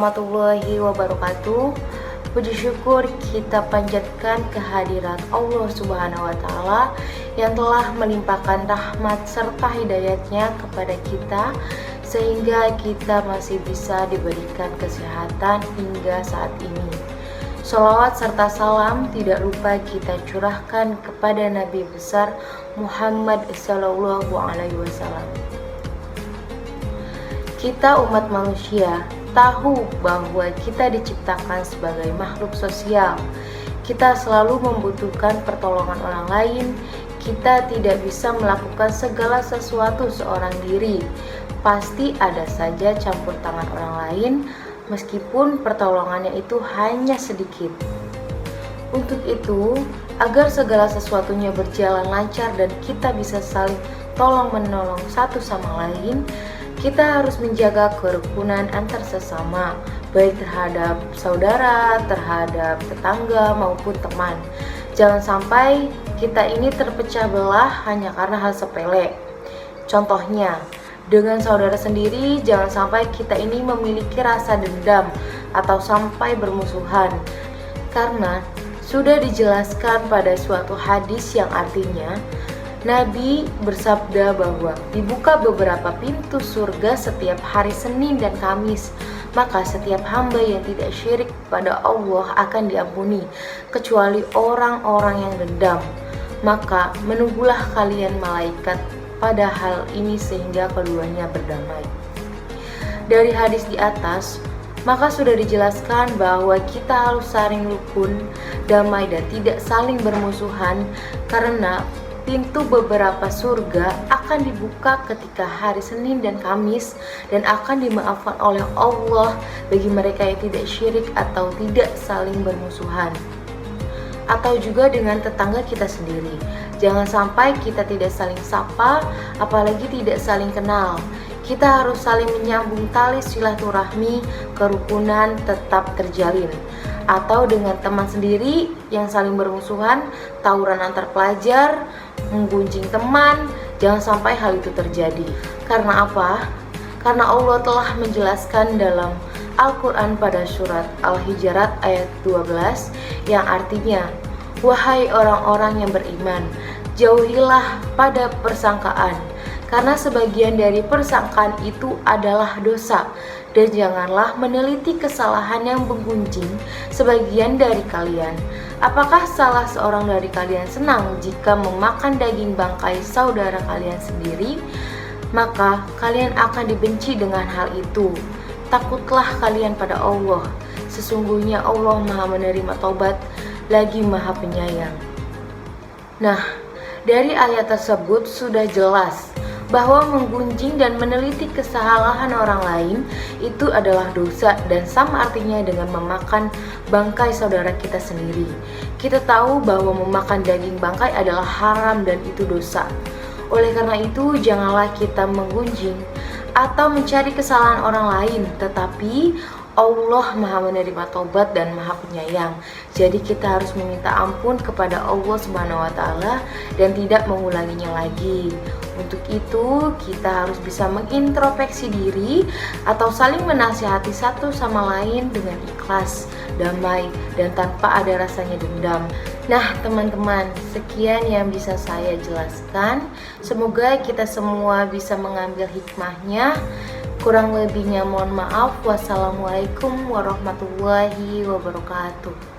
warahmatullahi wabarakatuh. Puji syukur kita panjatkan kehadirat Allah Subhanahu wa Ta'ala yang telah melimpahkan rahmat serta hidayatnya kepada kita, sehingga kita masih bisa diberikan kesehatan hingga saat ini. Sholawat serta salam tidak lupa kita curahkan kepada Nabi besar Muhammad Sallallahu Alaihi Wasallam. Kita umat manusia tahu bahwa kita diciptakan sebagai makhluk sosial. Kita selalu membutuhkan pertolongan orang lain. Kita tidak bisa melakukan segala sesuatu seorang diri. Pasti ada saja campur tangan orang lain, meskipun pertolongannya itu hanya sedikit. Untuk itu, agar segala sesuatunya berjalan lancar dan kita bisa saling tolong-menolong satu sama lain, kita harus menjaga kerukunan antar sesama, baik terhadap saudara, terhadap tetangga, maupun teman. Jangan sampai kita ini terpecah belah hanya karena hal sepele. Contohnya, dengan saudara sendiri, jangan sampai kita ini memiliki rasa dendam atau sampai bermusuhan. Karena sudah dijelaskan pada suatu hadis yang artinya, Nabi bersabda bahwa dibuka beberapa pintu surga setiap hari Senin dan Kamis, maka setiap hamba yang tidak syirik pada Allah akan diampuni, kecuali orang-orang yang dendam. Maka menunggulah kalian malaikat pada hal ini sehingga keduanya berdamai. Dari hadis di atas, maka sudah dijelaskan bahwa kita harus saling rukun, damai dan tidak saling bermusuhan, karena pintu beberapa surga akan dibuka ketika hari Senin dan Kamis dan akan dimaafkan oleh Allah bagi mereka yang tidak syirik atau tidak saling bermusuhan. Atau juga dengan tetangga kita sendiri. Jangan sampai kita tidak saling sapa, apalagi tidak saling kenal. Kita harus saling menyambung tali silaturahmi, kerukunan tetap terjalin. Atau dengan teman sendiri yang saling bermusuhan, tawuran antar pelajar, menggunjing teman, jangan sampai hal itu terjadi. Karena apa? Karena Allah telah menjelaskan dalam Al-Quran pada surat Al-Hujurat ayat 12 yang artinya, wahai orang-orang yang beriman, jauhilah pada persangkaan, karena sebagian dari persangkaan itu adalah dosa, dan janganlah meneliti kesalahan yang menggunjing sebagian dari kalian. Apakah salah seorang dari kalian senang jika memakan daging bangkai saudara kalian sendiri? Maka kalian akan dibenci dengan hal itu. Takutlah kalian pada Allah. Sesungguhnya Allah Maha menerima taubat lagi Maha penyayang. Nah, dari ayat tersebut sudah jelas bahwa menggunjing dan meneliti kesalahan orang lain itu adalah dosa dan sama artinya dengan memakan bangkai saudara kita sendiri. Kita tahu bahwa memakan daging bangkai adalah haram dan itu dosa. Oleh karena itu, janganlah kita menggunjing atau mencari kesalahan orang lain, tetapi Allah Maha menerima taubat dan Maha penyayang. Jadi kita harus meminta ampun kepada Allah Subhanahu wa Ta'ala dan tidak mengulanginya lagi. Untuk itu kita harus bisa mengintrospeksi diri atau saling menasihati satu sama lain dengan ikhlas, damai, dan tanpa ada rasanya dendam. Nah teman-teman, sekian yang bisa saya jelaskan. Semoga kita semua bisa mengambil hikmahnya. Kurang lebihnya mohon maaf. Wassalamualaikum warahmatullahi wabarakatuh.